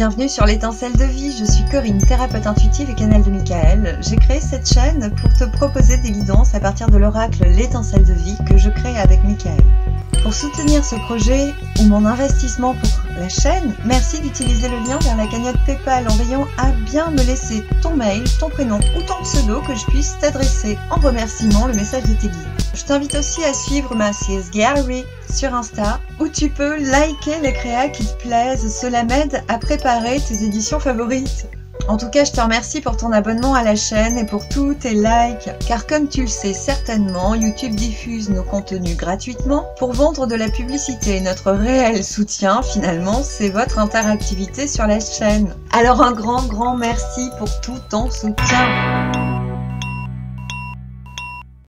Bienvenue sur l'étincelle de vie, je suis Corinne, thérapeute intuitive et canal de Michael. J'ai créé cette chaîne pour te proposer des guidances à partir de l'oracle l'étincelle de vie que je crée avec Michael. Pour soutenir ce projet ou mon investissement pour la chaîne, merci d'utiliser le lien vers la cagnotte PayPal en veillant à bien me laisser ton mail, ton prénom ou ton pseudo que je puisse t'adresser en remerciement le message de tes guides. Je t'invite aussi à suivre ma CS Gallery sur Insta où tu peux liker les créas qui te plaisent, cela m'aide à préparer tes éditions favorites. En tout cas, je te remercie pour ton abonnement à la chaîne et pour tous tes likes, car comme tu le sais certainement, YouTube diffuse nos contenus gratuitement pour vendre de la publicité. Notre réel soutien, finalement, c'est votre interactivité sur la chaîne. Alors un grand merci pour tout ton soutien.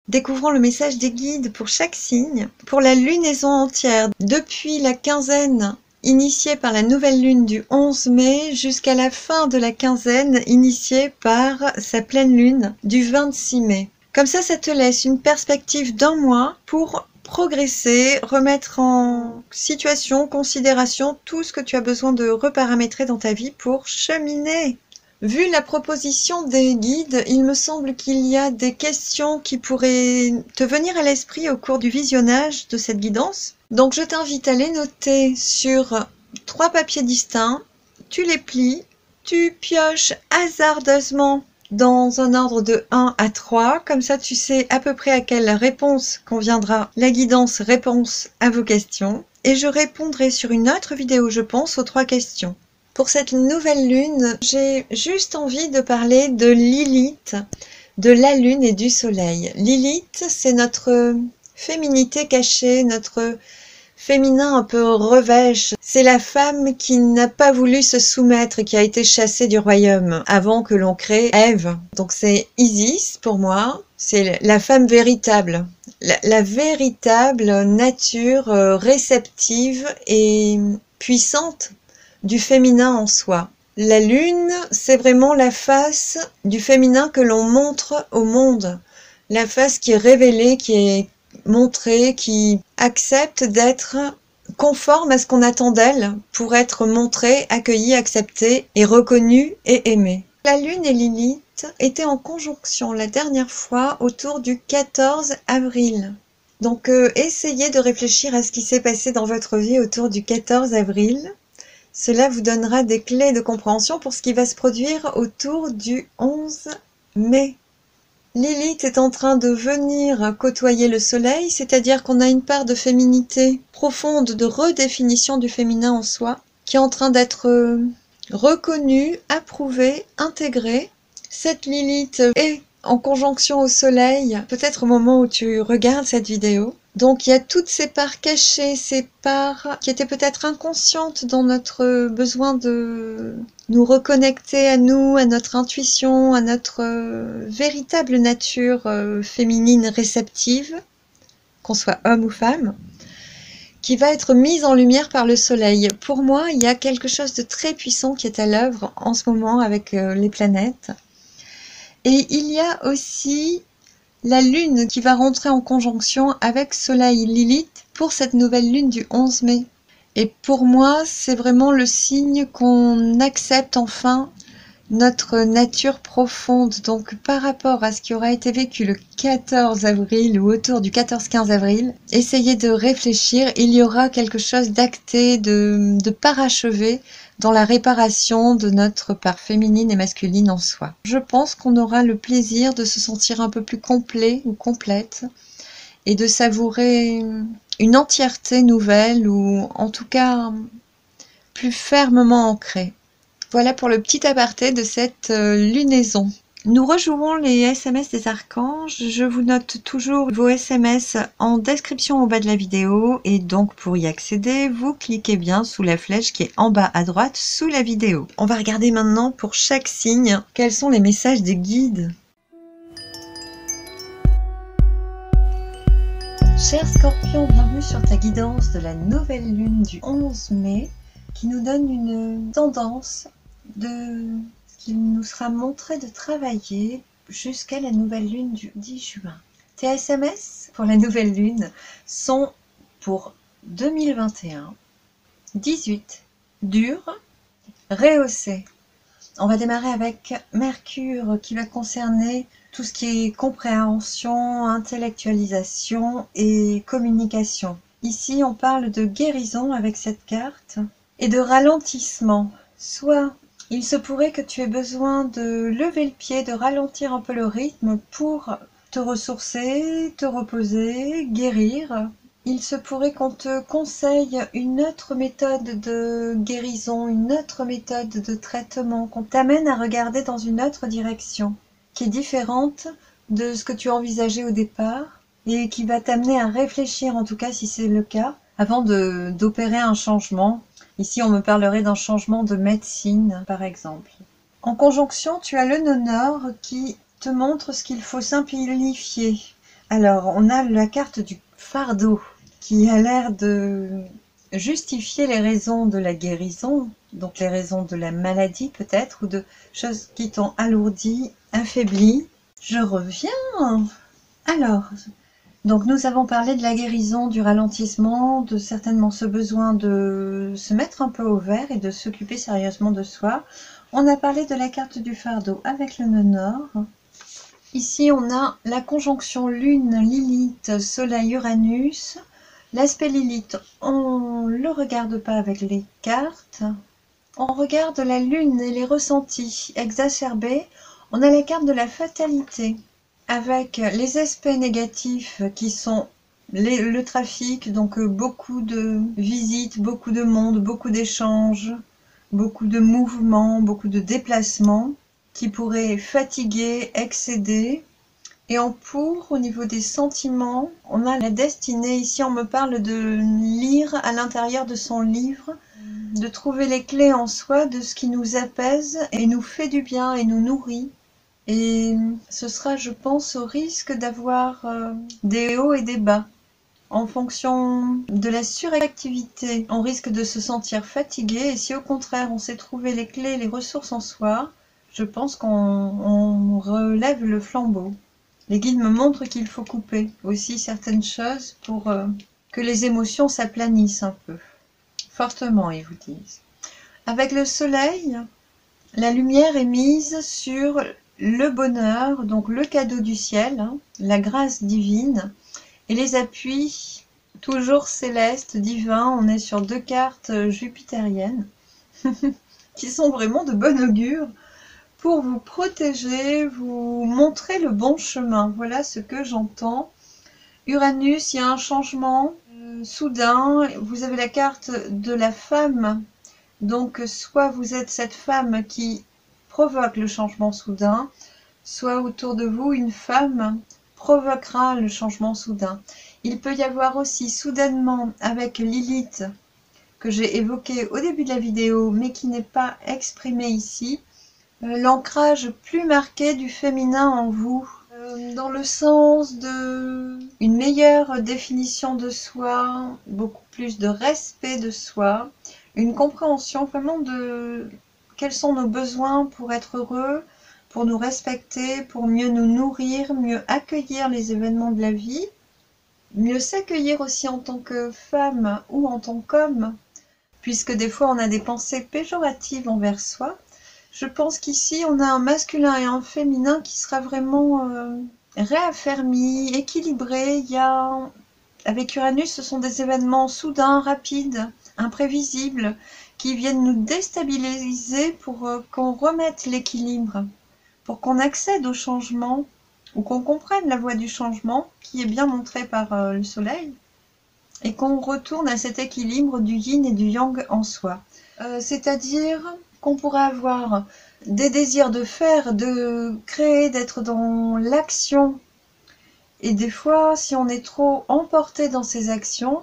Découvrons le message des guides pour chaque signe, pour la lunaison entière, depuis la quinzaine initiée par la nouvelle lune du 11 mai jusqu'à la fin de la quinzaine initiée par sa pleine lune du 26 mai. Comme ça te laisse une perspective d'un mois pour progresser, remettre en situation, considération tout ce que tu as besoin de reparamétrer dans ta vie pour cheminer. Vu la proposition des guides, il me semble qu'il y a des questions qui pourraient te venir à l'esprit au cours du visionnage de cette guidance. Donc je t'invite à les noter sur 3 papiers distincts, tu les plies, tu pioches hasardeusement dans un ordre de 1 à 3, comme ça tu sais à peu près à quelle réponse conviendra la guidance réponse à vos questions. Et je répondrai sur une autre vidéo, je pense, aux 3 questions. Pour cette nouvelle lune, j'ai juste envie de parler de Lilith, de la lune et du soleil. Lilith, c'est notre féminité cachée, notre féminin un peu revêche. C'est la femme qui n'a pas voulu se soumettre et qui a été chassée du royaume avant que l'on crée Ève. Donc c'est Isis pour moi, c'est la femme véritable. La véritable nature réceptive et puissante du féminin en soi. La lune, c'est vraiment la face du féminin que l'on montre au monde. La face qui est révélée, qui est montrée, qui accepte d'être conforme à ce qu'on attend d'elle pour être montrée, accueillie, acceptée et reconnue et aimée. La lune et Lilith étaient en conjonction la dernière fois autour du 14 avril. Donc essayez de réfléchir à ce qui s'est passé dans votre vie autour du 14 avril. Cela vous donnera des clés de compréhension pour ce qui va se produire autour du 11 mai. Lilith est en train de venir côtoyer le soleil, c'est-à-dire qu'on a une part de féminité profonde, de redéfinition du féminin en soi, qui est en train d'être reconnue, approuvée, intégrée. Cette Lilith est en conjonction au soleil, peut-être au moment où tu regardes cette vidéo. Donc il y a toutes ces parts cachées, ces parts qui étaient peut-être inconscientes dans notre besoin de nous reconnecter à nous, à notre intuition, à notre véritable nature féminine réceptive, qu'on soit homme ou femme, qui va être mise en lumière par le soleil. Pour moi, il y a quelque chose de très puissant qui est à l'œuvre en ce moment avec les planètes. Et il y a aussi la lune qui va rentrer en conjonction avec Soleil Lilith pour cette nouvelle lune du 11 mai. Et pour moi, c'est vraiment le signe qu'on accepte enfin notre nature profonde. Donc par rapport à ce qui aura été vécu le 14 avril ou autour du 14-15 avril, essayez de réfléchir. Il y aura quelque chose d'acté, de parachevé dans la réparation de notre part féminine et masculine en soi. Je pense qu'on aura le plaisir de se sentir un peu plus complet ou complète et de savourer une entièreté nouvelle ou en tout cas plus fermement ancrée. Voilà pour le petit aparté de cette lunaison. Nous rejouons les SMS des archanges. Je vous note toujours vos SMS en description au bas de la vidéo et donc pour y accéder, vous cliquez bien sous la flèche qui est en bas à droite sous la vidéo. On va regarder maintenant pour chaque signe quels sont les messages des guides. Cher Scorpion, bienvenue sur ta guidance de la nouvelle lune du 11 mai qui nous donne une tendance de qu'il nous sera montré de travailler jusqu'à la nouvelle lune du 10 juin. Tes SMS pour la nouvelle lune sont pour 2021, 18, dur, Rehausser. On va démarrer avec Mercure qui va concerner tout ce qui est compréhension, intellectualisation et communication. Ici, on parle de guérison avec cette carte et de ralentissement. Soit il se pourrait que tu aies besoin de lever le pied, de ralentir un peu le rythme pour te ressourcer, te reposer, guérir. Il se pourrait qu'on te conseille une autre méthode de guérison, une autre méthode de traitement, qu'on t'amène à regarder dans une autre direction, qui est différente de ce que tu envisageais au départ, et qui va t'amener à réfléchir, en tout cas si c'est le cas, avant d'opérer un changement. Ici, on me parlerait d'un changement de médecine, par exemple. En conjonction, tu as le nonore qui te montre ce qu'il faut simplifier. Alors, on a la carte du fardeau qui a l'air de justifier les raisons de la guérison, donc les raisons de la maladie peut-être, ou de choses qui t'ont alourdi, affaibli. Je reviens. Alors, donc nous avons parlé de la guérison, du ralentissement, de certainement ce besoin de se mettre un peu au vert et de s'occuper sérieusement de soi. On a parlé de la carte du fardeau avec le nœud nord. Ici, on a la conjonction Lune, Lilith, Soleil, Uranus. L'aspect Lilith, on ne le regarde pas avec les cartes. On regarde la Lune et les ressentis exacerbés. On a la carte de la fatalité, avec les aspects négatifs qui sont le trafic, donc beaucoup de visites, beaucoup de monde, beaucoup d'échanges, beaucoup de mouvements, beaucoup de déplacements qui pourraient fatiguer, excéder. Et en pour, au niveau des sentiments, on a la destinée. Ici, on me parle de lire à l'intérieur de son livre, de trouver les clés en soi de ce qui nous apaise et nous fait du bien et nous nourrit. Et ce sera, je pense, au risque d'avoir des hauts et des bas. En fonction de la suractivité, on risque de se sentir fatigué. Et si au contraire, on sait trouver les clés, les ressources en soi, je pense qu'on relève le flambeau. Les guides me montrent qu'il faut couper aussi certaines choses pour que les émotions s'aplanissent un peu. Fortement, ils vous disent. Avec le soleil, la lumière est mise sur le bonheur, donc le cadeau du ciel, hein, la grâce divine, et les appuis toujours célestes, divins. On est sur 2 cartes jupitériennes qui sont vraiment de bon augure pour vous protéger, vous montrer le bon chemin. Voilà ce que j'entends. Uranus, il y a un changement soudain. Vous avez la carte de la femme. Donc, soit vous êtes cette femme qui provoque le changement soudain, soit autour de vous, une femme provoquera le changement soudain. Il peut y avoir aussi soudainement avec Lilith, que j'ai évoqué au début de la vidéo, mais qui n'est pas exprimé ici, l'ancrage plus marqué du féminin en vous, dans le sens de une meilleure définition de soi, beaucoup plus de respect de soi, une compréhension vraiment de quels sont nos besoins pour être heureux, pour nous respecter, pour mieux nous nourrir, mieux accueillir les événements de la vie, mieux s'accueillir aussi en tant que femme ou en tant qu'homme, puisque des fois on a des pensées péjoratives envers soi. Je pense qu'ici, on a un masculin et un féminin qui sera vraiment réaffermi, équilibré. Il y a, avec Uranus, ce sont des événements soudains, rapides, imprévisibles, qui viennent nous déstabiliser pour qu'on remette l'équilibre, pour qu'on accède au changement, ou qu'on comprenne la voie du changement, qui est bien montrée par le soleil, et qu'on retourne à cet équilibre du yin et du yang en soi. C'est-à-dire qu'on pourrait avoir des désirs de faire, de créer, d'être dans l'action. Et des fois, si on est trop emporté dans ces actions,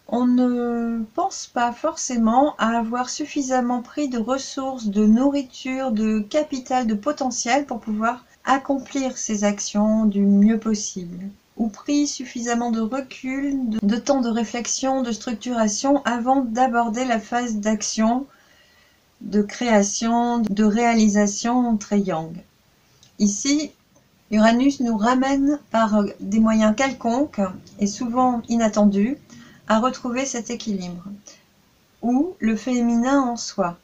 on ne pense pas forcément à avoir suffisamment pris de ressources, de nourriture, de capital, de potentiel pour pouvoir accomplir ces actions du mieux possible. Ou pris suffisamment de recul, de temps de réflexion, de structuration avant d'aborder la phase d'action, de création, de réalisation très yang. Ici, Uranus nous ramène par des moyens quelconques et souvent inattendus à retrouver cet équilibre, ou le féminin en soi.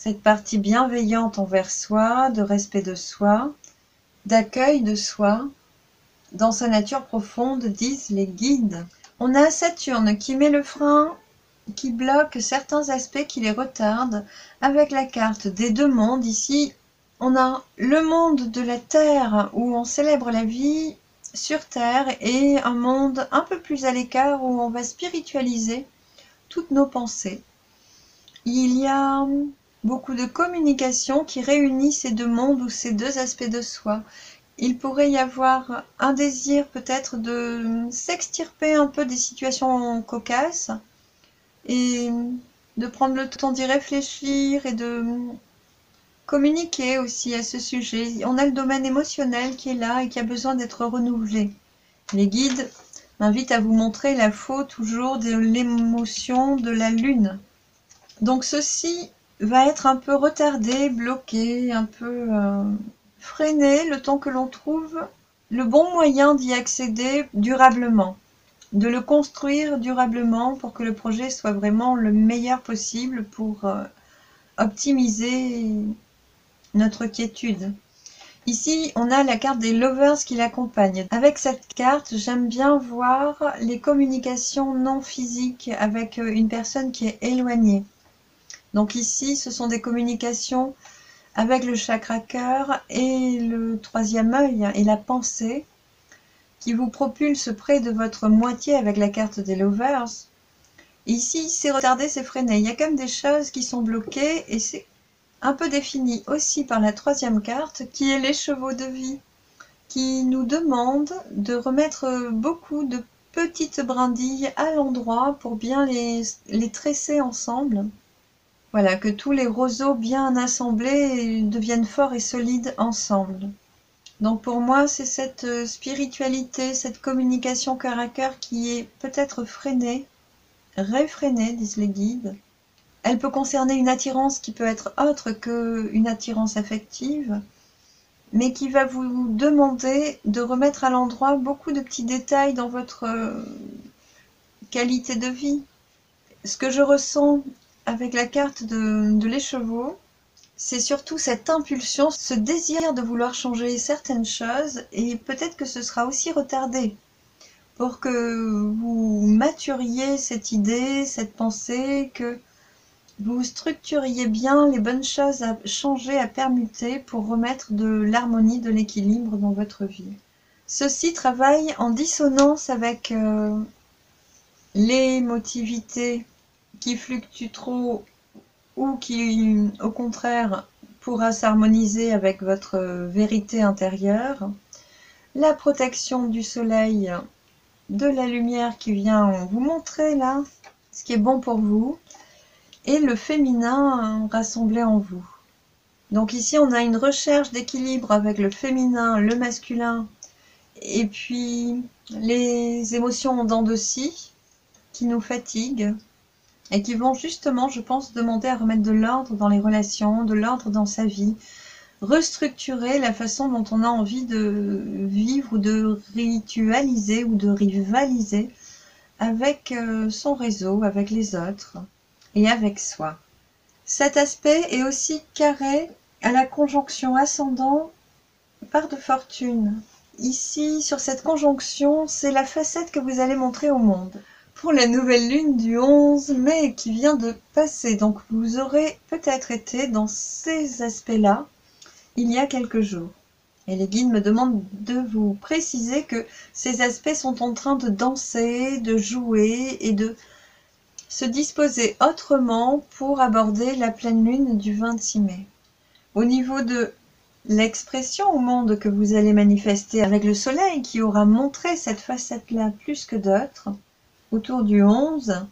cette partie bienveillante envers soi, de respect de soi, d'accueil de soi, dans sa nature profonde, disent les guides. On a Saturne qui met le frein, qui bloque certains aspects, qui les retardent, avec la carte des deux mondes. Ici, on a le monde de la Terre, où on célèbre la vie sur Terre, et un monde un peu plus à l'écart, où on va spiritualiser toutes nos pensées. Il y a beaucoup de communication qui réunit ces deux mondes ou ces deux aspects de soi. Il pourrait y avoir un désir peut-être de s'extirper un peu des situations cocasses et de prendre le temps d'y réfléchir et de communiquer aussi à ce sujet. On a le domaine émotionnel qui est là et qui a besoin d'être renouvelé. Les guides m'invitent à vous montrer la faute toujours de l'émotion de la lune. Donc ceci va être un peu retardé, bloqué, un peu freiné le temps que l'on trouve le bon moyen d'y accéder durablement, de le construire durablement pour que le projet soit vraiment le meilleur possible pour optimiser notre quiétude. Ici, on a la carte des lovers qui l'accompagne. Avec cette carte, j'aime bien voir les communications non physiques avec une personne qui est éloignée. Donc ici, ce sont des communications avec le chakra cœur et le troisième œil et la pensée qui vous propulse près de votre moitié avec la carte des lovers. Ici, c'est retardé, c'est freiné. Il y a quand même des choses qui sont bloquées et c'est un peu défini aussi par la troisième carte qui est les chevaux de vie, qui nous demande de remettre beaucoup de petites brindilles à l'endroit pour bien les tresser ensemble. Voilà, que tous les roseaux bien assemblés deviennent forts et solides ensemble. Donc pour moi, c'est cette spiritualité, cette communication cœur à cœur qui est peut-être freinée, réfrénée, disent les guides. Elle peut concerner une attirance qui peut être autre qu'une attirance affective, mais qui va vous demander de remettre à l'endroit beaucoup de petits détails dans votre qualité de vie. Ce que je ressens avec la carte de l'écheveau, c'est surtout cette impulsion, ce désir de vouloir changer certaines choses, et peut-être que ce sera aussi retardé pour que vous maturiez cette idée, cette pensée, que vous structuriez bien les bonnes choses à changer, à permuter pour remettre de l'harmonie, de l'équilibre dans votre vie. Ceci travaille en dissonance avec l'émotivité qui fluctue trop ou qui, au contraire, pourra s'harmoniser avec votre vérité intérieure. La protection du soleil, de la lumière qui vient vous montrer là ce qui est bon pour vous, et le féminin rassemblé en vous. Donc ici, on a une recherche d'équilibre avec le féminin, le masculin, et puis les émotions en dents de scie qui nous fatiguent et qui vont justement, je pense, demander à remettre de l'ordre dans les relations, de l'ordre dans sa vie, restructurer la façon dont on a envie de vivre ou de ritualiser ou de rivaliser avec son réseau, avec les autres et avec soi. Cet aspect est aussi carré à la conjonction ascendant part de fortune. Ici, sur cette conjonction, c'est la facette que vous allez montrer au monde. Pour la nouvelle lune du 11 mai qui vient de passer, donc vous aurez peut-être été dans ces aspects-là il y a quelques jours. Et les guides me demandent de vous préciser que ces aspects sont en train de danser, de jouer et de se disposer autrement pour aborder la pleine lune du 26 mai. Au niveau de l'expression au monde que vous allez manifester avec le soleil qui aura montré cette facette-là plus que d'autres, autour du 11,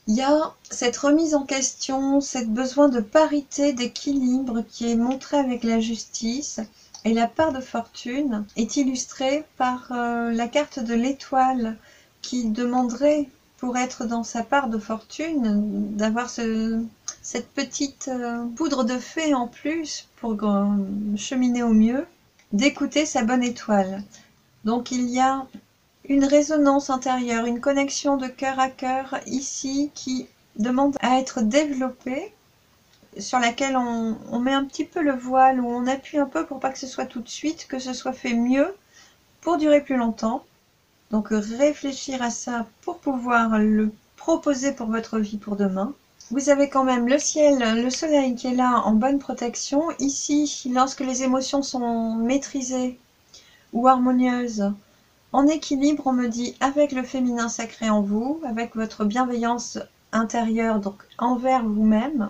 il y a cette remise en question, ce besoin de parité, d'équilibre qui est montré avec la justice, et la part de fortune est illustrée par la carte de l'étoile qui demanderait, pour être dans sa part de fortune, d'avoir cette petite poudre de fée en plus pour cheminer au mieux, d'écouter sa bonne étoile. Donc il y a une résonance intérieure, une connexion de cœur à cœur ici qui demande à être développée sur laquelle on met un petit peu le voile, ou on appuie un peu pour pas que ce soit tout de suite, que ce soit fait mieux pour durer plus longtemps. Donc réfléchir à ça pour pouvoir le proposer pour votre vie pour demain. Vous avez quand même le ciel, le soleil qui est là en bonne protection. Ici, lorsque les émotions sont maîtrisées ou harmonieuses, en équilibre, on me dit avec le féminin sacré en vous, avec votre bienveillance intérieure, donc envers vous-même.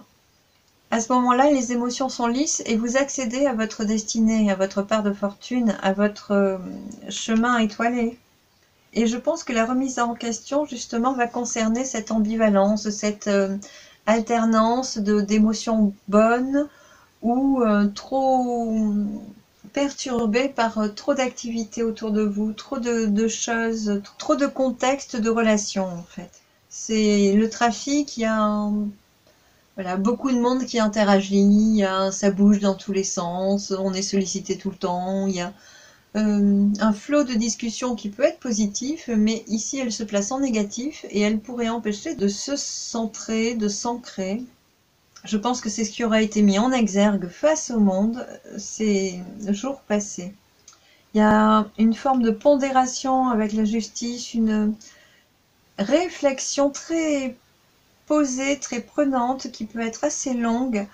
À ce moment-là, les émotions sont lisses et vous accédez à votre destinée, à votre part de fortune, à votre chemin étoilé. Et je pense que la remise en question, justement, va concerner cette ambivalence, cette alternance d'émotions bonnes ou trop perturbées par trop d'activités autour de vous, trop de choses, trop de contextes de relations, en fait. C'est le trafic, il y a voilà, beaucoup de monde qui interagit, ça bouge dans tous les sens, on est sollicité tout le temps, il y a un flot de discussion qui peut être positif, mais ici elle se place en négatif et elle pourrait empêcher de se centrer, de s'ancrer. Je pense que c'est ce qui aura été mis en exergue face au monde ces jours passés. Il y a une forme de pondération avec la justice, une réflexion très posée, très prenante, qui peut être assez longue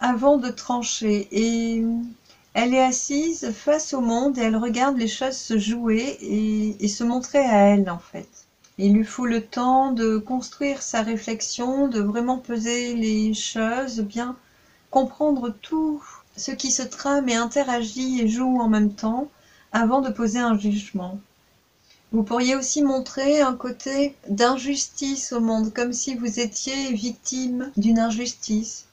avant de trancher. Et elle est assise face au monde et elle regarde les choses se jouer et se montrer à elle, en fait. Il lui faut le temps de construire sa réflexion, de vraiment peser les choses, bien comprendre tout ce qui se trame et interagit et joue en même temps avant de poser un jugement. Vous pourriez aussi montrer un côté d'injustice au monde, comme si vous étiez victime d'une injustice.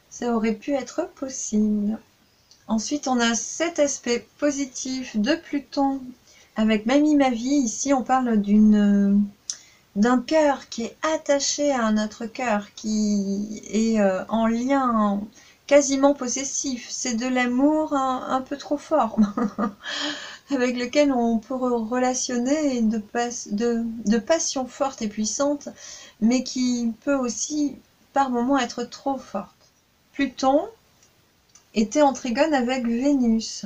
Ça aurait pu être possible. Ensuite, on a cet aspect positif de Pluton avec Mamie Ma Vie. Ici, on parle d'un cœur qui est attaché à un autre cœur, qui est en lien quasiment possessif. C'est de l'amour un peu trop fort, avec lequel on peut relationner de passion forte et puissante, mais qui peut aussi par moments être trop forte. Pluton était en trigone avec Vénus,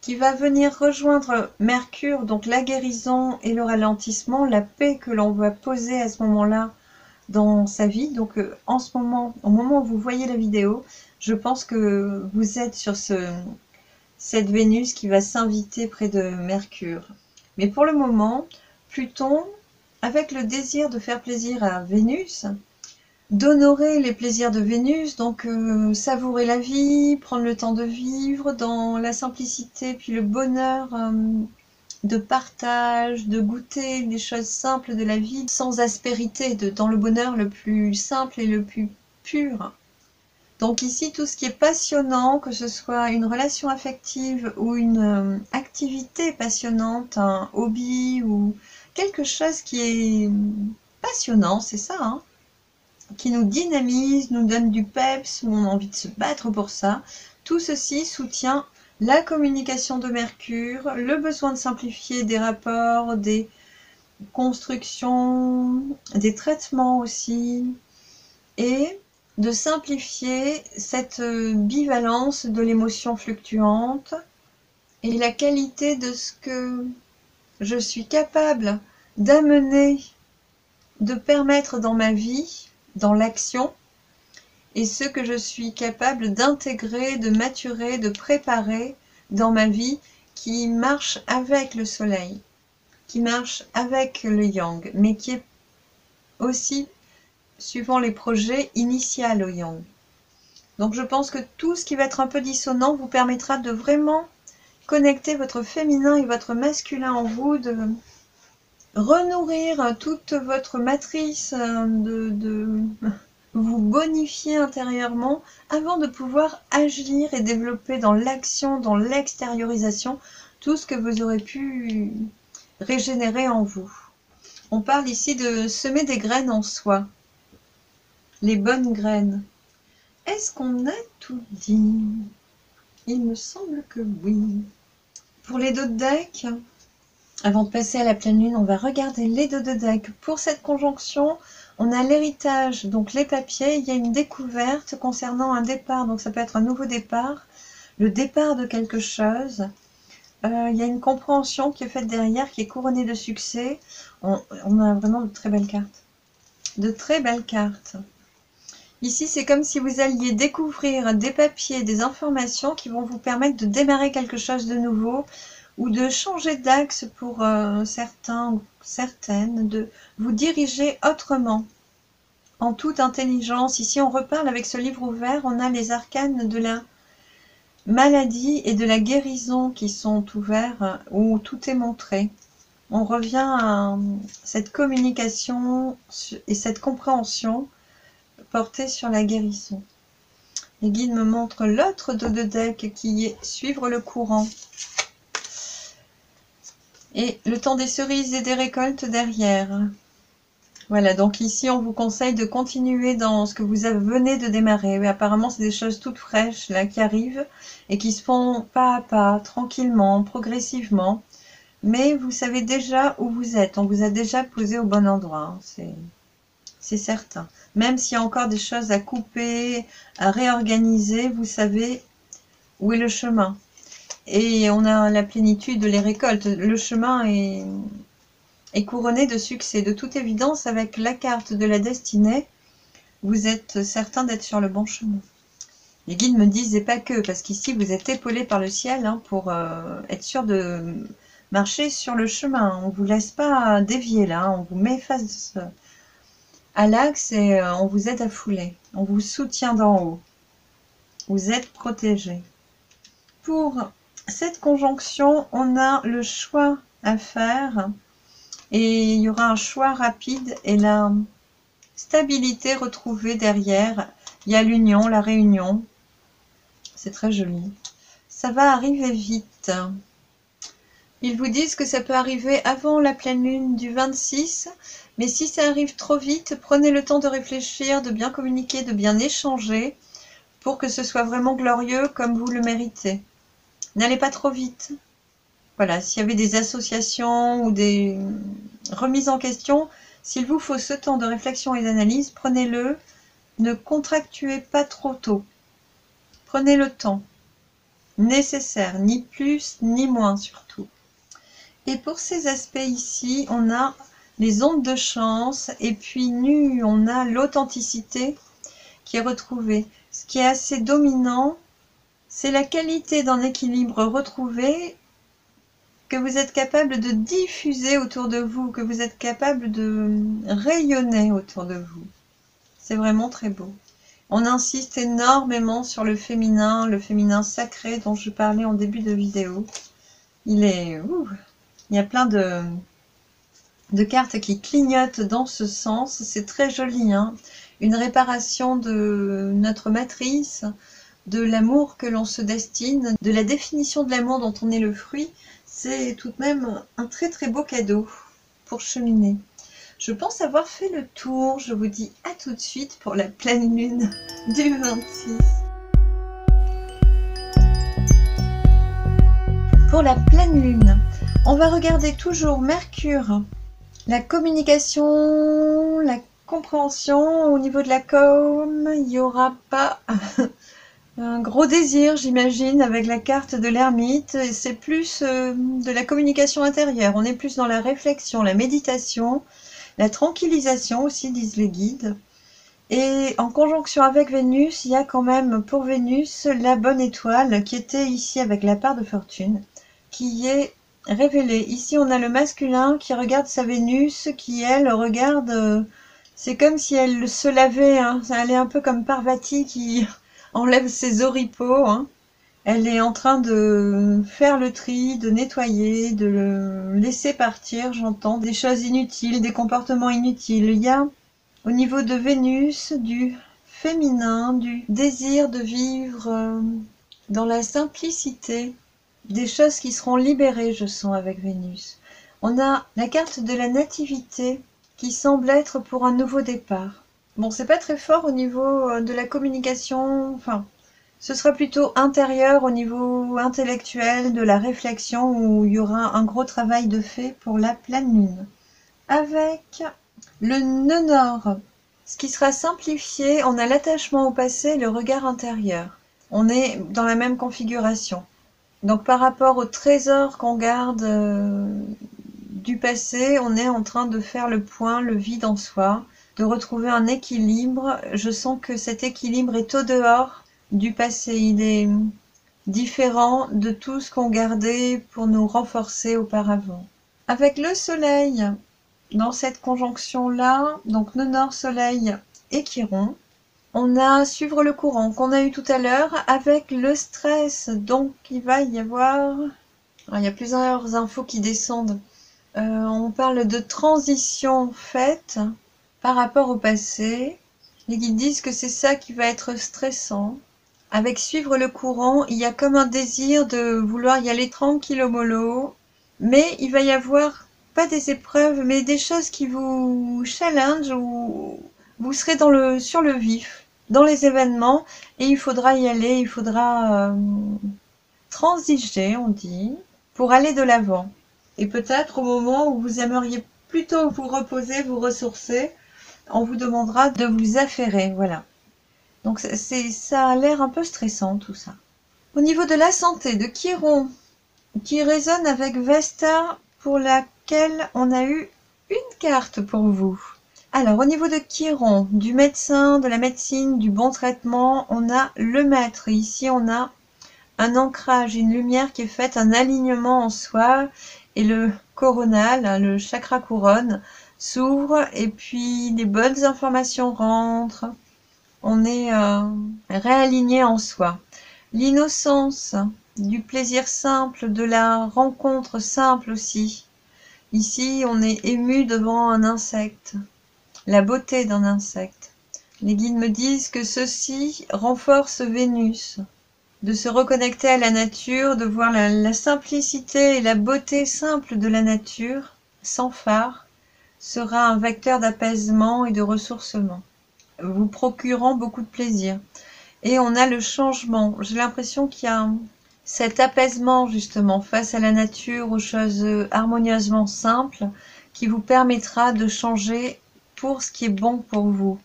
qui va venir rejoindre Mercure, donc la guérison et le ralentissement, la paix que l'on va poser à ce moment-là dans sa vie. Donc en ce moment, au moment où vous voyez la vidéo, je pense que vous êtes sur cette Vénus qui va s'inviter près de Mercure. Mais pour le moment, Pluton, avec le désir de faire plaisir à Vénus, d'honorer les plaisirs de Vénus, donc savourer la vie, prendre le temps de vivre dans la simplicité, puis le bonheur de partage, de goûter les choses simples de la vie sans aspérité, dans le bonheur le plus simple et le plus pur. Donc ici, tout ce qui est passionnant, que ce soit une relation affective ou une activité passionnante, un hobby ou quelque chose qui est passionnant, c'est ça, hein, qui nous dynamise, nous donne du peps, où on a envie de se battre pour ça. Tout ceci soutient la communication de Mercure, le besoin de simplifier des rapports, des constructions, des traitements aussi, et de simplifier cette bivalence de l'émotion fluctuante et la qualité de ce que je suis capable d'amener, de permettre dans ma vie, dans l'action, et ce que je suis capable d'intégrer, de maturer, de préparer dans ma vie qui marche avec le soleil, qui marche avec le yang, mais qui est aussi, suivant les projets, initial au yang. Donc je pense que tout ce qui va être un peu dissonant vous permettra de vraiment connecter votre féminin et votre masculin en vous, de renourrir toute votre matrice, de vous bonifier intérieurement avant de pouvoir agir et développer dans l'action, dans l'extériorisation, tout ce que vous aurez pu régénérer en vous. On parle ici de semer des graines en soi, les bonnes graines. Est-ce qu'on a tout dit? Il me semble que oui. Pour les dos de deck, avant de passer à la pleine lune, on va regarder les dos de deck pour cette conjonction. On a l'héritage, donc les papiers, il y a une découverte concernant un départ, donc ça peut être un nouveau départ, le départ de quelque chose. Il y a une compréhension qui est faite derrière, qui est couronnée de succès. On a vraiment de très belles cartes. De très belles cartes. Ici, c'est comme si vous alliez découvrir des papiers, des informations qui vont vous permettre de démarrer quelque chose de nouveau ou de changer d'axe pour certains ou certaines, de vous diriger autrement, en toute intelligence. Ici, on reparle avec ce livre ouvert, on a les arcanes de la maladie et de la guérison qui sont ouverts, où tout est montré. On revient à cette communication et cette compréhension portée sur la guérison. Les guides me montrent l'autre dos de deck qui est suivre le courant. Et le temps des cerises et des récoltes derrière. Voilà, donc ici on vous conseille de continuer dans ce que vous venez de démarrer. Mais apparemment c'est des choses toutes fraîches là qui arrivent et qui se font pas à pas, tranquillement, progressivement. Mais vous savez déjà où vous êtes, on vous a déjà posé au bon endroit, hein. C'est certain. Même s'il y a encore des choses à couper, à réorganiser, vous savez où est le chemin. Et on a la plénitude, les récoltes. Le chemin est couronné de succès. De toute évidence, avec la carte de la destinée, vous êtes certain d'être sur le bon chemin. Les guides me disent, et pas que, parce qu'ici, vous êtes épaulé par le ciel hein, pour être sûr de marcher sur le chemin. On ne vous laisse pas dévier là, on vous met face à l'axe et on vous aide à fouler. On vous soutient d'en haut. Vous êtes protégé. Pour cette conjonction, on a le choix à faire. Et il y aura un choix rapide et la stabilité retrouvée derrière. Il y a l'union, la réunion. C'est très joli. Ça va arriver vite. Ils vous disent que ça peut arriver avant la pleine lune du 26. Mais si ça arrive trop vite, prenez le temps de réfléchir, de bien communiquer, de bien échanger pour que ce soit vraiment glorieux comme vous le méritez. N'allez pas trop vite. Voilà, s'il y avait des associations ou des remises en question, s'il vous faut ce temps de réflexion et d'analyse, prenez-le. Ne contractuez pas trop tôt. Prenez le temps nécessaire, ni plus ni moins surtout. Et pour ces aspects ici, on a les ondes de chance et puis nu, on a l'authenticité qui est retrouvée. Ce qui est assez dominant, c'est la qualité d'un équilibre retrouvé que vous êtes capable de diffuser autour de vous, que vous êtes capable de rayonner autour de vous. C'est vraiment très beau. On insiste énormément sur le féminin sacré dont je parlais en début de vidéo. Il y a plein de cartes qui clignotent dans ce sens. C'est très joli, hein. Une réparation de notre matrice, de l'amour que l'on se destine, de la définition de l'amour dont on est le fruit. C'est tout de même un très très beau cadeau pour cheminer. Je pense avoir fait le tour. Je vous dis à tout de suite pour la pleine lune du 26. Pour la pleine lune, on va regarder toujours Mercure, la communication, la compréhension. Au niveau de la com, il n'y aura pas un gros désir, j'imagine, avec la carte de l'ermite. C'est plus de la communication intérieure. On est plus dans la réflexion, la méditation, la tranquillisation aussi, disent les guides. Et en conjonction avec Vénus, il y a quand même pour Vénus la bonne étoile qui était ici avec la part de fortune, qui est révélée. Ici, on a le masculin qui regarde sa Vénus, qui, elle, regarde... c'est comme si elle se lavait, hein. Elle est un peu comme Parvati qui enlève ses oripeaux, hein. Elle est en train de faire le tri, de nettoyer, de le laisser partir, j'entends, des choses inutiles, des comportements inutiles. Il y a, au niveau de Vénus, du féminin, du désir de vivre dans la simplicité, des choses qui seront libérées, je sens, avec Vénus. On a la carte de la nativité qui semble être pour un nouveau départ. Bon, c'est pas très fort au niveau de la communication, enfin, ce sera plutôt intérieur au niveau intellectuel, de la réflexion, où il y aura un gros travail de fait pour la pleine lune. Avec le nœud nord, Ce qui sera simplifié, on a l'attachement au passé et le regard intérieur. On est dans la même configuration. Donc par rapport au trésor qu'on garde du passé, on est en train de faire le point, le vide en soi, de retrouver un équilibre. Je sens que cet équilibre est au dehors du passé. Il est différent de tout ce qu'on gardait pour nous renforcer auparavant. Avec le soleil, dans cette conjonction-là, donc nœud nord, soleil et Chiron, on a suivre le courant qu'on a eu tout à l'heure avec le stress. Donc il va y avoir... Alors, il y a plusieurs infos qui descendent. On parle de transition faite par rapport au passé. Les guides disent que c'est ça qui va être stressant. Avec suivre le courant, il y a comme un désir de vouloir y aller tranquillo mollo, mais il va y avoir pas des épreuves, mais des choses qui vous challenge ou vous serez sur le vif, dans les événements, et il faudra y aller, il faudra transiger, on dit, pour aller de l'avant. Et peut-être au moment où vous aimeriez plutôt vous reposer, vous ressourcer, on vous demandera de vous affairer, voilà. Donc ça a l'air un peu stressant tout ça. Au niveau de la santé de Chiron, qui résonne avec Vesta, pour laquelle on a eu une carte pour vous. Alors au niveau de Chiron, du médecin, de la médecine, du bon traitement, on a le maître. Ici on a un ancrage, une lumière qui est faite, un alignement en soi, et le coronal, le chakra couronne, s'ouvre, et puis les bonnes informations rentrent. On est réaligné en soi. L'innocence, du plaisir simple, de la rencontre simple aussi. Ici, on est ému devant un insecte, la beauté d'un insecte. Les guides me disent que ceci renforce Vénus, de se reconnecter à la nature, de voir la simplicité et la beauté simple de la nature, sans phare, sera un vecteur d'apaisement et de ressourcement, vous procurant beaucoup de plaisir. Et on a le changement. J'ai l'impression qu'il y a cet apaisement justement face à la nature, aux choses harmonieusement simples, qui vous permettra de changer pour ce qui est bon pour vous,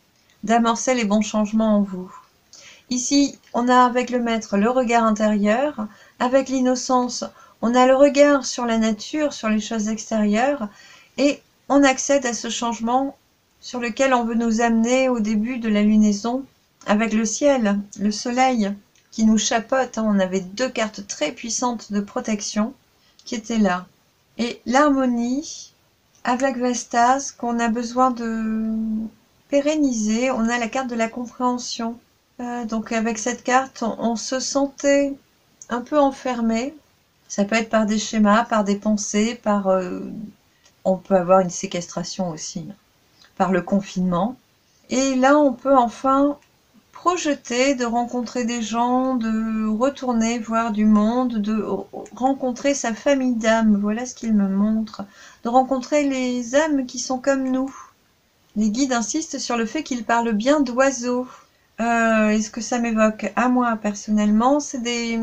d'amorcer les bons changements en vous. Ici, on a avec le maître le regard intérieur, avec l'innocence, on a le regard sur la nature, sur les choses extérieures, et on accède à ce changement sur lequel on veut nous amener au début de la lunaison, avec le ciel, le soleil qui nous chapeaute. On avait deux cartes très puissantes de protection qui étaient là. Et l'harmonie avec Vestas qu'on a besoin de pérenniser. On a la carte de la compréhension. Donc avec cette carte, on se sentait un peu enfermé. Ça peut être par des schémas, par des pensées, on peut avoir une séquestration aussi, par le confinement. Et là, on peut enfin projeter de rencontrer des gens, de retourner voir du monde, de rencontrer sa famille d'âmes, voilà ce qu'il me montre, de rencontrer les âmes qui sont comme nous. Les guides insistent sur le fait qu'ils parlent bien d'oiseaux. Et ce que ça m'évoque à moi personnellement, c'est des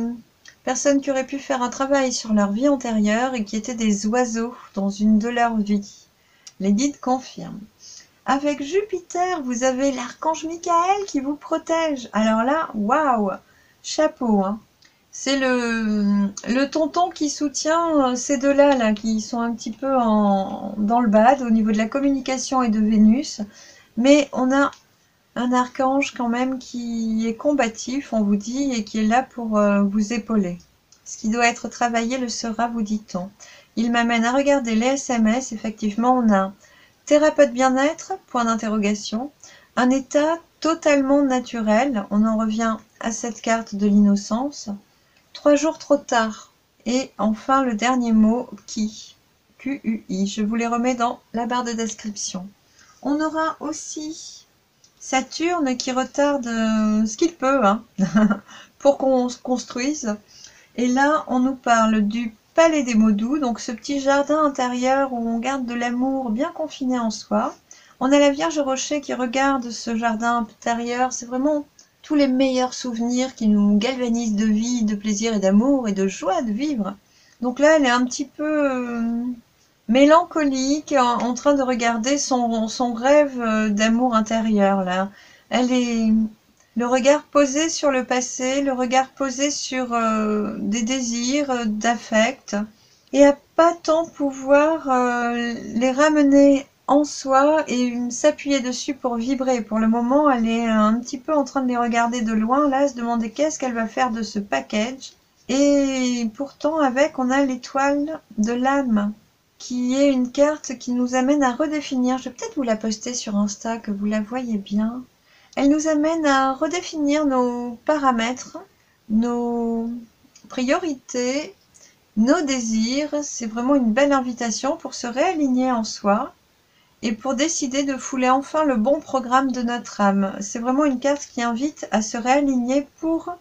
personnes qui auraient pu faire un travail sur leur vie antérieure et qui étaient des oiseaux dans une de leurs vies. Les guides confirment. Avec Jupiter, vous avez l'archange Michael qui vous protège. Alors là, waouh, chapeau, hein. C'est le tonton qui soutient ces deux-là, là, qui sont un petit peu dans le bad au niveau de la communication et de Vénus. Mais on a un archange quand même qui est combatif, on vous dit, et qui est là pour vous épauler. Ce qui doit être travaillé le sera, vous dit-on. Il m'amène à regarder les SMS. Effectivement, on a thérapeute bien-être, point d'interrogation, un état totalement naturel, on en revient à cette carte de l'innocence, 3 jours trop tard, et enfin le dernier mot, qui, Q-U-I, je vous les remets dans la barre de description. On aura aussi Saturne qui retarde ce qu'il peut, hein, pour qu'on se construise, et là on nous parle du Palais des mots doux, donc ce petit jardin intérieur où on garde de l'amour bien confiné en soi. On a la Vierge Rocher qui regarde ce jardin intérieur, c'est vraiment tous les meilleurs souvenirs qui nous galvanisent de vie, de plaisir et d'amour et de joie de vivre. Donc là, elle est un petit peu mélancolique, en train de regarder son rêve d'amour intérieur, là. Elle est le regard posé sur le passé, le regard posé sur des désirs, d'affect, et à pas tant pouvoir les ramener en soi et s'appuyer dessus pour vibrer. Pour le moment, elle est un petit peu en train de les regarder de loin, là, se demander qu'est-ce qu'elle va faire de ce package. Et pourtant, avec, on a l'étoile de l'âme, qui est une carte qui nous amène à redéfinir. Je vais peut-être vous la poster sur Insta, que vous la voyez bien. Elle nous amène à redéfinir nos paramètres, nos priorités, nos désirs. C'est vraiment une belle invitation pour se réaligner en soi et pour décider de fouler enfin le bon programme de notre âme. C'est vraiment une carte qui invite à se réaligner pour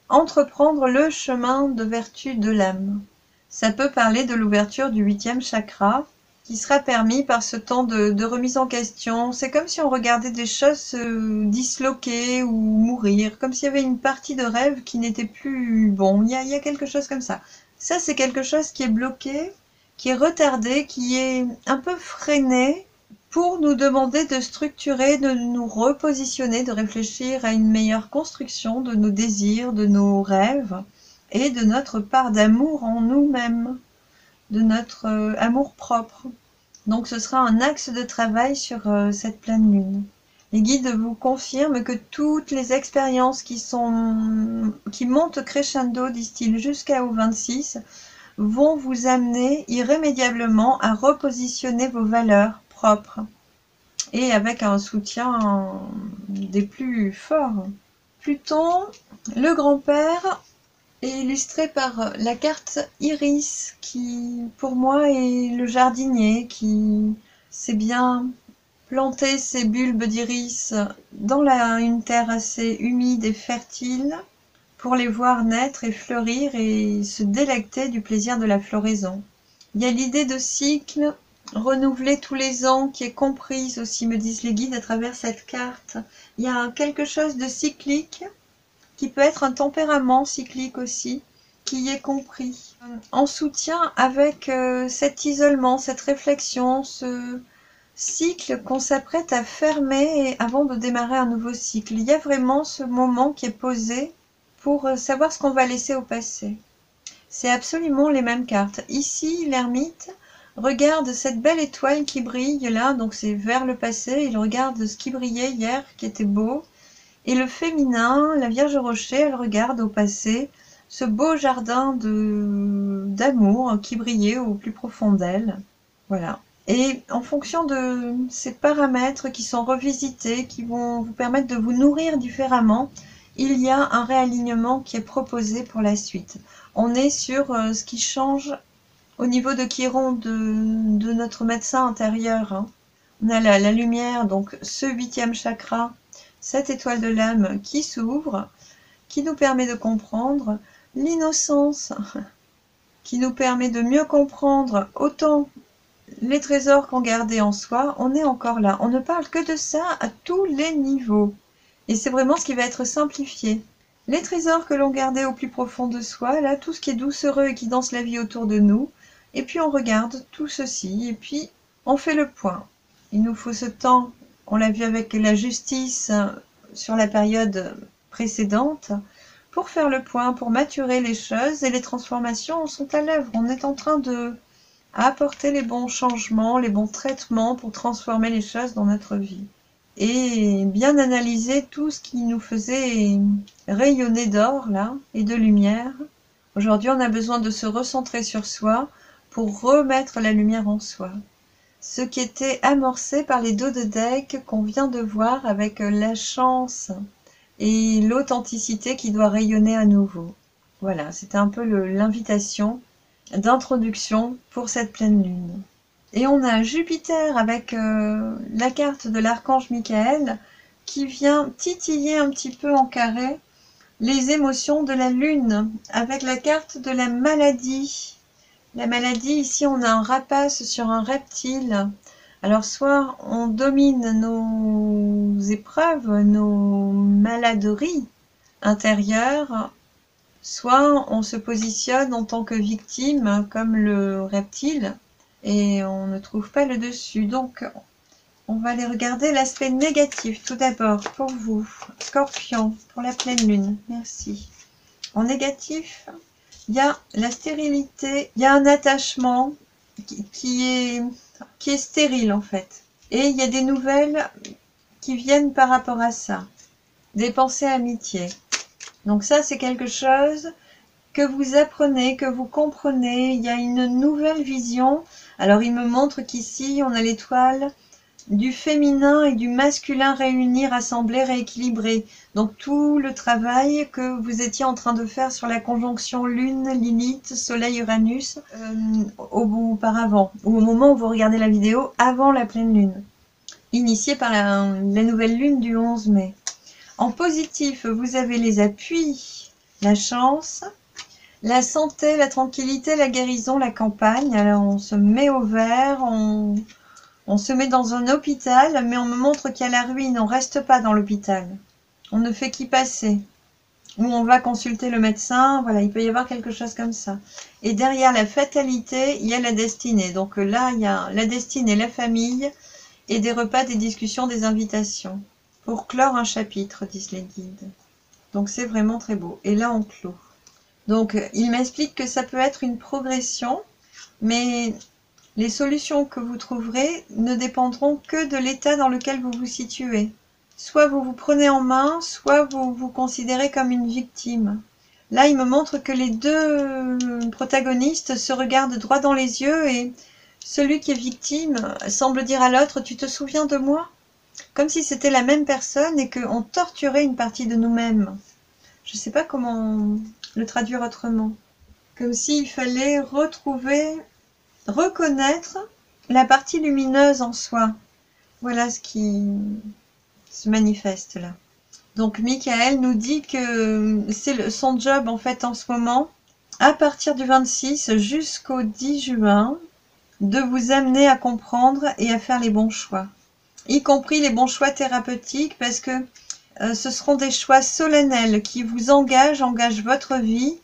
entreprendre le chemin de vertu de l'âme. Ça peut parler de l'ouverture du 8e chakra, qui sera permis par ce temps de remise en question. C'est comme si on regardait des choses se disloquer ou mourir, comme s'il y avait une partie de rêve qui n'était plus bon. Il y a quelque chose comme ça. Ça, c'est quelque chose qui est bloqué, qui est retardé, qui est un peu freiné, pour nous demander de structurer, de nous repositionner, de réfléchir à une meilleure construction de nos désirs, de nos rêves et de notre part d'amour en nous-mêmes, de notre amour propre. Donc ce sera un axe de travail sur cette pleine lune. Les guides vous confirment que toutes les expériences qui montent crescendo, disent-ils, jusqu'au 26, vont vous amener irrémédiablement à repositionner vos valeurs propres et avec un soutien des plus forts. Pluton, le grand-père, est illustré par la carte Iris, qui pour moi est le jardinier qui sait bien planter ses bulbes d'iris dans une terre assez humide et fertile pour les voir naître et fleurir et se délecter du plaisir de la floraison. Il y a l'idée de cycle renouvelé tous les ans qui est comprise aussi, me disent les guides, à travers cette carte. Il y a quelque chose de cyclique qui peut être un tempérament cyclique aussi, qui est compris. En soutien avec cet isolement, cette réflexion, ce cycle qu'on s'apprête à fermer avant de démarrer un nouveau cycle. Il y a vraiment ce moment qui est posé pour savoir ce qu'on va laisser au passé. C'est absolument les mêmes cartes. Ici, l'ermite regarde cette belle étoile qui brille là, donc c'est vers le passé, il regarde ce qui brillait hier, qui était beau. Et le féminin, la Vierge Rocher, elle regarde au passé ce beau jardin d'amour qui brillait au plus profond d'elle. Voilà. Et en fonction de ces paramètres qui sont revisités, qui vont vous permettre de vous nourrir différemment, il y a un réalignement qui est proposé pour la suite. On est sur ce qui change au niveau de Chiron, de notre médecin intérieur. Hein. On a la lumière, donc ce 8e chakra, cette étoile de l'âme qui s'ouvre, qui nous permet de comprendre l'innocence, qui nous permet de mieux comprendre autant les trésors qu'on gardait en soi. On est encore là. On ne parle que de ça à tous les niveaux. Et c'est vraiment ce qui va être simplifié. Les trésors que l'on gardait au plus profond de soi, là, tout ce qui est doucereux et qui danse la vie autour de nous. Et puis on regarde tout ceci, et puis on fait le point. Il nous faut ce temps, on l'a vu avec la justice sur la période précédente, pour faire le point, pour maturer les choses, et les transformations sont à l'œuvre. On est en train de apporter les bons changements, les bons traitements pour transformer les choses dans notre vie. Et bien analyser tout ce qui nous faisait rayonner d'or, là, et de lumière. Aujourd'hui, on a besoin de se recentrer sur soi pour remettre la lumière en soi. Ce qui était amorcé par les dos de deck qu'on vient de voir avec la chance et l'authenticité qui doit rayonner à nouveau. Voilà, c'était un peu l'invitation d'introduction pour cette pleine lune. Et on a Jupiter avec la carte de l'archange Michael qui vient titiller un petit peu en carré les émotions de la lune avec la carte de la maladie. La maladie, ici on a un rapace sur un reptile. Alors soit on domine nos épreuves, nos maladeries intérieures, soit on se positionne en tant que victime comme le reptile et on ne trouve pas le dessus. Donc, on va aller regarder l'aspect négatif tout d'abord pour vous, Scorpion, pour la pleine lune. Merci. En négatif, il y a la stérilité, il y a un attachement qui est stérile en fait. Et il y a des nouvelles qui viennent par rapport à ça. Des pensées amitié. Donc ça, c'est quelque chose que vous apprenez, que vous comprenez. Il y a une nouvelle vision. Alors, il me montre qu'ici, on a l'étoile du féminin et du masculin réunis, rassemblés, rééquilibrés. Donc, tout le travail que vous étiez en train de faire sur la conjonction Lune, Lilith, Soleil, Uranus, auparavant, ou au moment où vous regardez la vidéo, avant la pleine lune, initiée par la nouvelle lune du 11 mai. En positif, vous avez les appuis, la chance, la santé, la tranquillité, la guérison, la campagne. Alors on se met au vert, on se met dans un hôpital, mais on me montre qu'il y a la ruine, on ne reste pas dans l'hôpital. On ne fait qu'y passer. Ou on va consulter le médecin, voilà, il peut y avoir quelque chose comme ça. Et derrière la fatalité, il y a la destinée. Donc là, il y a la destinée, la famille, et des repas, des discussions, des invitations. Pour clore un chapitre, disent les guides. Donc c'est vraiment très beau. Et là, on clôt. Donc, il m'explique que ça peut être une progression, mais les solutions que vous trouverez ne dépendront que de l'état dans lequel vous vous situez. Soit vous vous prenez en main, soit vous vous considérez comme une victime. Là, il me montre que les deux protagonistes se regardent droit dans les yeux et celui qui est victime semble dire à l'autre « Tu te souviens de moi ?» Comme si c'était la même personne et qu'on torturait une partie de nous-mêmes. Je ne sais pas comment le traduire autrement. Comme s'il fallait retrouver, reconnaître la partie lumineuse en soi. Voilà ce qui se manifeste là. Donc Michael nous dit que c'est son job en fait en ce moment, à partir du 26 jusqu'au 10 juin, de vous amener à comprendre et à faire les bons choix. Y compris les bons choix thérapeutiques, parce que ce seront des choix solennels qui vous engagent votre vie,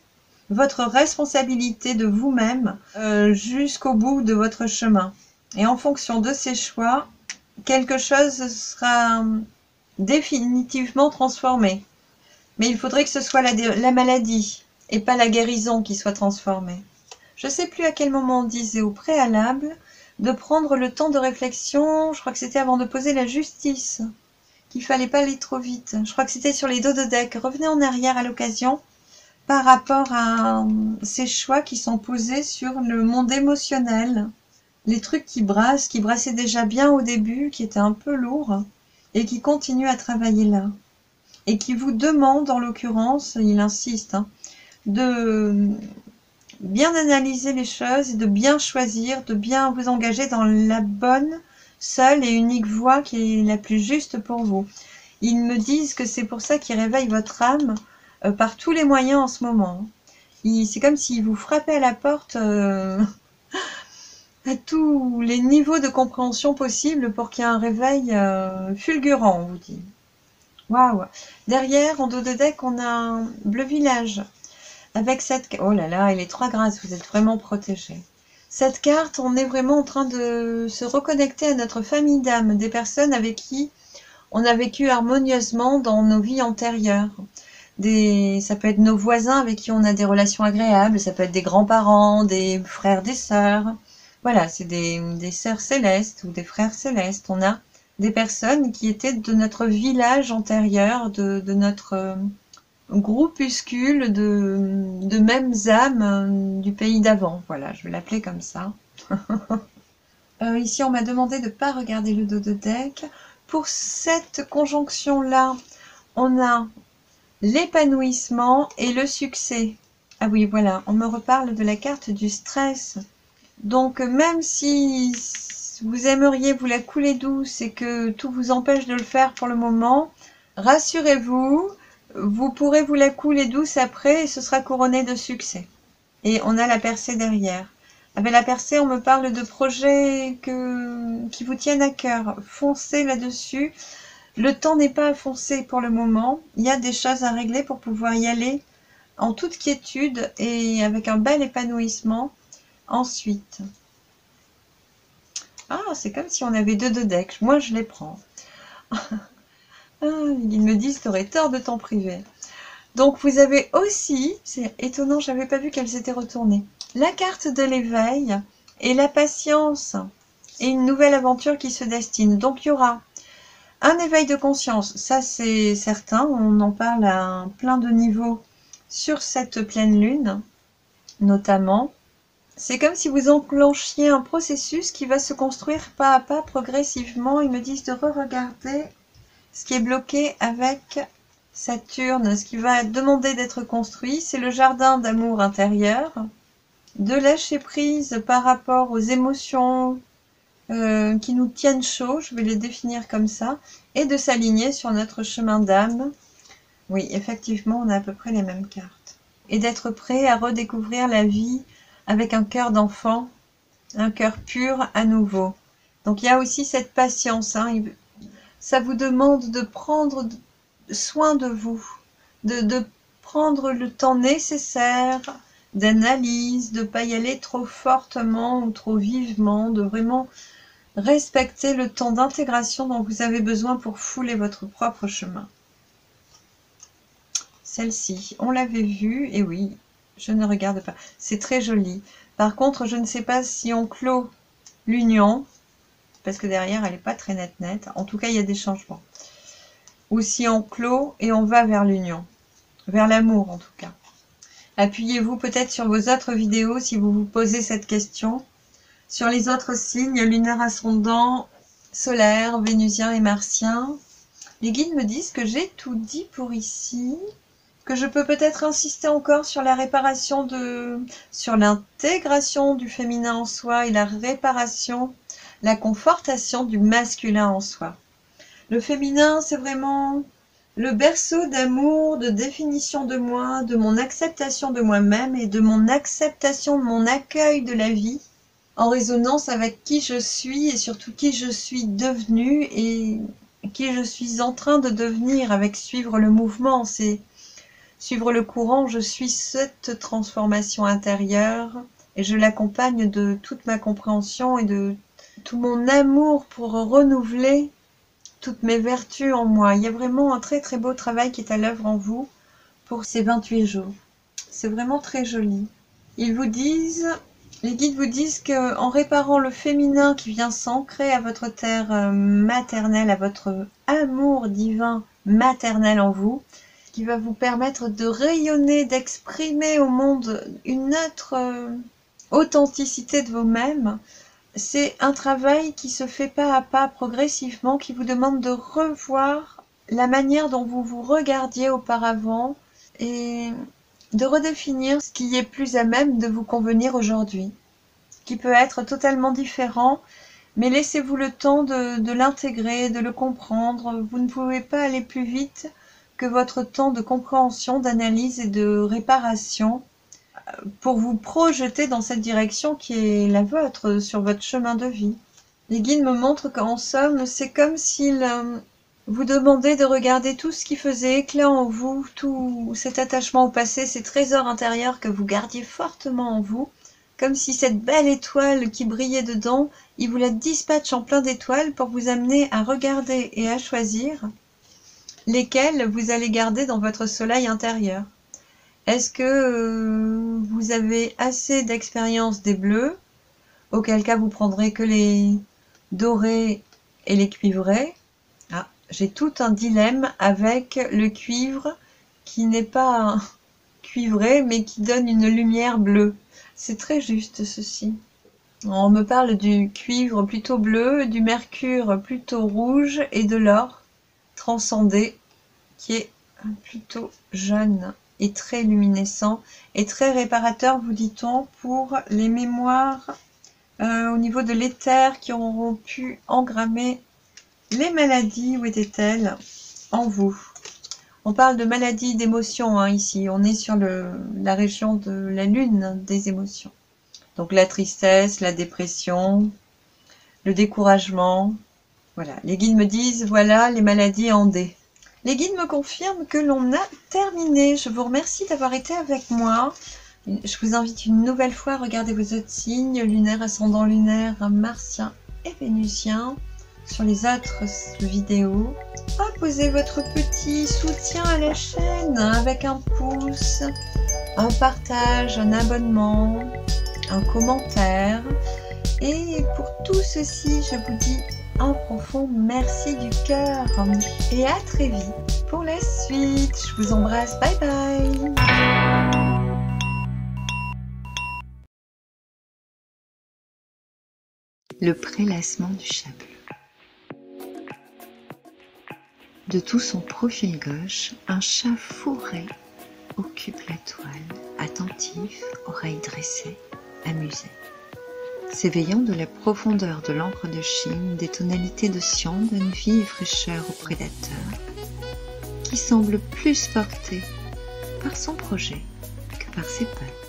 votre responsabilité de vous-même jusqu'au bout de votre chemin. Et en fonction de ces choix, quelque chose sera définitivement transformé. Mais il faudrait que ce soit la maladie et pas la guérison qui soit transformée. Je ne sais plus à quel moment on disait au préalable de prendre le temps de réflexion, je crois que c'était avant de poser la justice, qu'il fallait pas aller trop vite. Je crois que c'était sur les dodecs. Revenez en arrière à l'occasion par rapport à ces choix qui sont posés sur le monde émotionnel. Les trucs qui brassaient déjà bien au début, qui étaient un peu lourds, et qui continuent à travailler là. Et qui vous demandent, en l'occurrence, il insiste, de bien analyser les choses, et de bien choisir, de bien vous engager dans la bonne, seule et unique voie qui est la plus juste pour vous. Ils me disent que c'est pour ça qu'ils réveillent votre âme par tous les moyens en ce moment. C'est comme s'ils vous frappaient à la porte à tous les niveaux de compréhension possibles pour qu'il y ait un réveil fulgurant, on vous dit. Waouh! Derrière, en dos de deck, on a un bleu village. Avec cette... Oh là là, il est 3 grâces, vous êtes vraiment protégés. Cette carte, on est vraiment en train de se reconnecter à notre famille d'âme, des personnes avec qui on a vécu harmonieusement dans nos vies antérieures. Ça peut être nos voisins avec qui on a des relations agréables, ça peut être des grands-parents, des frères, des sœurs. Voilà, c'est des sœurs célestes ou des frères célestes. On a des personnes qui étaient de notre village antérieur, de notre groupuscule de mêmes âmes du pays d'avant. Voilà, je vais l'appeler comme ça. Ici, on m'a demandé de ne pas regarder le dos de deck. Pour cette conjonction-là, on a l'épanouissement et le succès. Ah oui, voilà, on me reparle de la carte du stress. Donc, même si vous aimeriez vous la couler douce et que tout vous empêche de le faire pour le moment, rassurez-vous, vous pourrez vous la couler douce après et ce sera couronné de succès. Et on a la percée derrière. Avec la percée, on me parle de projets qui vous tiennent à cœur. Foncez là-dessus. Le temps n'est pas à foncer pour le moment. Il y a des choses à régler pour pouvoir y aller en toute quiétude et avec un bel épanouissement ensuite. Ah, c'est comme si on avait deux decks. Moi, je les prends. Ils me disent, tu aurais tort de t'en priver. Donc, vous avez aussi, c'est étonnant, je n'avais pas vu qu'elles étaient retournées, la carte de l'éveil et la patience et une nouvelle aventure qui se destine. Donc, il y aura un éveil de conscience, ça c'est certain, on en parle à plein de niveaux sur cette pleine lune, notamment. C'est comme si vous enclenchiez un processus qui va se construire pas à pas, progressivement. Ils me disent de re-regarder ce qui est bloqué avec Saturne, ce qui va demander d'être construit. C'est le jardin d'amour intérieur, de lâcher prise par rapport aux émotions qui nous tiennent chaud, je vais les définir comme ça, et de s'aligner sur notre chemin d'âme. Oui, effectivement, on a à peu près les mêmes cartes. Et d'être prêt à redécouvrir la vie avec un cœur d'enfant, un cœur pur à nouveau. Donc il y a aussi cette patience, hein. Ça vous demande de prendre soin de vous, de prendre le temps nécessaire d'analyse, de ne pas y aller trop fortement ou trop vivement, de vraiment respecter le temps d'intégration dont vous avez besoin pour fouler votre propre chemin. Celle-ci, on l'avait vue, et oui, je ne regarde pas. C'est très joli. Par contre, je ne sais pas si on clôt l'union, parce que derrière, elle n'est pas très nette. En tout cas, il y a des changements. Ou si on clôt et on va vers l'union. Vers l'amour, en tout cas. Appuyez-vous peut-être sur vos autres vidéos si vous vous posez cette question. Sur les autres signes, lunaire ascendant, solaire, vénusien et martien. Les guides me disent que j'ai tout dit pour ici, que je peux peut-être insister encore sur la réparation sur l'intégration du féminin en soi et la réparation, la confortation du masculin en soi. Le féminin, c'est vraiment le berceau d'amour, de définition de moi, de mon acceptation de moi-même et de mon acceptation de mon accueil de la vie, en résonance avec qui je suis et surtout qui je suis devenue et qui je suis en train de devenir avec suivre le mouvement, c'est suivre le courant. Je suis cette transformation intérieure et je l'accompagne de toute ma compréhension et de tout mon amour pour renouveler toutes mes vertus en moi. Il y a vraiment un très très beau travail qui est à l'œuvre en vous pour ces 28 jours. C'est vraiment très joli. Ils vous disent... Les guides vous disent qu'en réparant le féminin qui vient s'ancrer à votre terre maternelle, à votre amour divin maternel en vous, qui va vous permettre de rayonner, d'exprimer au monde une autre authenticité de vous-même, c'est un travail qui se fait pas à pas, progressivement, qui vous demande de revoir la manière dont vous vous regardiez auparavant et de redéfinir ce qui est plus à même de vous convenir aujourd'hui, qui peut être totalement différent, mais laissez-vous le temps de l'intégrer, de le comprendre. Vous ne pouvez pas aller plus vite que votre temps de compréhension, d'analyse et de réparation pour vous projeter dans cette direction qui est la vôtre, sur votre chemin de vie. Les guides me montrent qu'en somme, c'est comme s'ils vous demandaient de regarder tout ce qui faisait éclat en vous, tout cet attachement au passé, ces trésors intérieurs que vous gardiez fortement en vous, comme si cette belle étoile qui brillait dedans, il vous la dispatche en plein d'étoiles pour vous amener à regarder et à choisir lesquelles vous allez garder dans votre soleil intérieur. Est-ce que vous avez assez d'expérience des bleus, auquel cas vous prendrez que les dorés et les cuivrés? Ah, j'ai tout un dilemme avec le cuivre qui n'est pas cuivré mais qui donne une lumière bleue. C'est très juste ceci. On me parle du cuivre plutôt bleu, du mercure plutôt rouge et de l'or transcendé qui est plutôt jaune et très luminescent et très réparateur, vous dit-on, pour les mémoires au niveau de l'éther qui auront pu engrammer les maladies. Où étaient-elles en vous? On parle de maladies d'émotions ici, on est sur la région de la lune des émotions. Donc la tristesse, la dépression, le découragement. Voilà, les guides me disent, voilà les maladies en D. Les guides me confirment que l'on a terminé. Je vous remercie d'avoir été avec moi. Je vous invite une nouvelle fois à regarder vos autres signes, lunaire, ascendant lunaire, martien et vénusien sur les autres vidéos. Posez votre petit soutien à la chaîne avec un pouce, un partage, un abonnement, un commentaire. Et pour tout ceci, je vous dis un profond merci du cœur et à très vite pour la suite. Je vous embrasse, bye bye. Le prélassement du chat bleu. De tout son profil gauche, un chat fourré occupe la toile, attentif, oreilles dressées, amusé. S'éveillant de la profondeur de l'encre de Chine, des tonalités de cyan donnent vie et fraîcheur au prédateur, qui semble plus porté par son projet que par ses pattes.